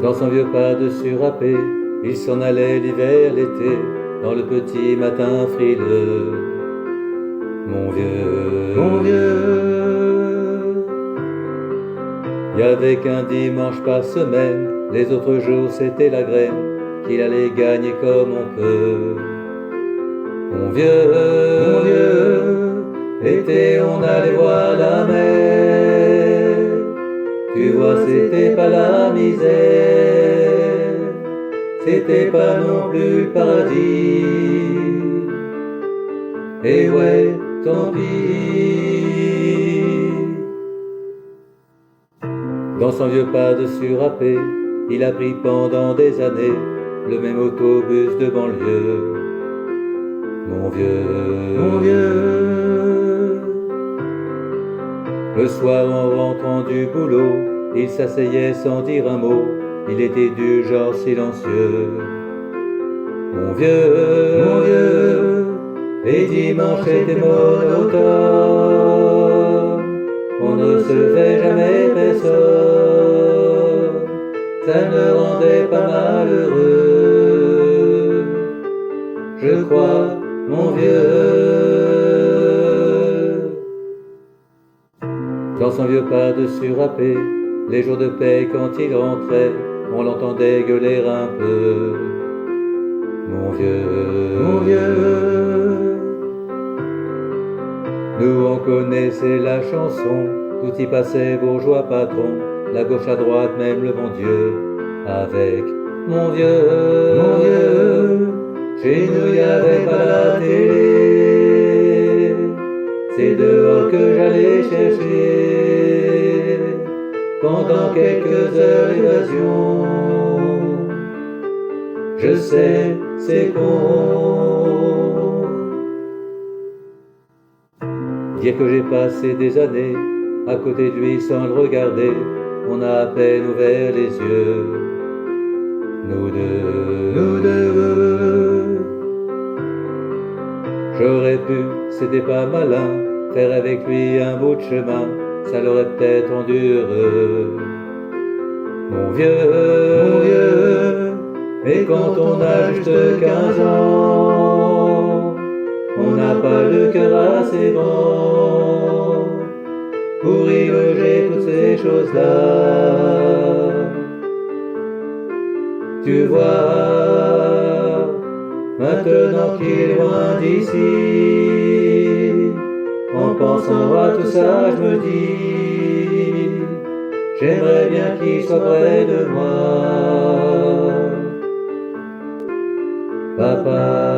Dans son vieux pas dessus râpé, il s'en allait l'hiver, l'été, dans le petit matin frileux. Mon vieux, y avait qu'un dimanche par semaine, les autres jours c'était la graine qu'il allait gagner comme on peut. Mon vieux, été on allait voir la mer, tu vois c'était pas la misère, c'était pas non plus le paradis, et ouais, tant pis. Dans son vieux pas dessus râpé, il a pris pendant des années le même autobus de banlieue. Mon vieux, le soir en rentrant du boulot, il s'asseyait sans dire un mot, il était du genre silencieux. Mon vieux, les dimanches étaient monotones, on ne se fait jamais personne, ça ne rendait pas malheureux, je crois, mon vieux. Dans son vieux pas dessus râpé, les jours de paix quand il rentrait, on l'entendait gueuler un peu. Mon vieux, nous on connaissait la chanson, tout y passait bourgeois patron, la gauche à droite même le bon Dieu, avec mon vieux, chez nous y avait pas la télé, c'est dehors que j'allais chercher, pendant quelques heures d'évasion. Je sais, c'est con. Dire que j'ai passé des années à côté de lui sans le regarder, on a à peine ouvert les yeux. Nous deux. J'aurais pu, c'était pas malin, faire avec lui un bout de chemin, ça l'aurait peut-être rendu heureux. Mon vieux, et quand on a juste 15 ans, on n'a pas le cœur assez grand pour y loger toutes ces choses-là. Tu vois, maintenant qu'il est loin d'ici, en pensant à tout ça, je me dis, j'aimerais bien qu'il soit près de moi. Papa.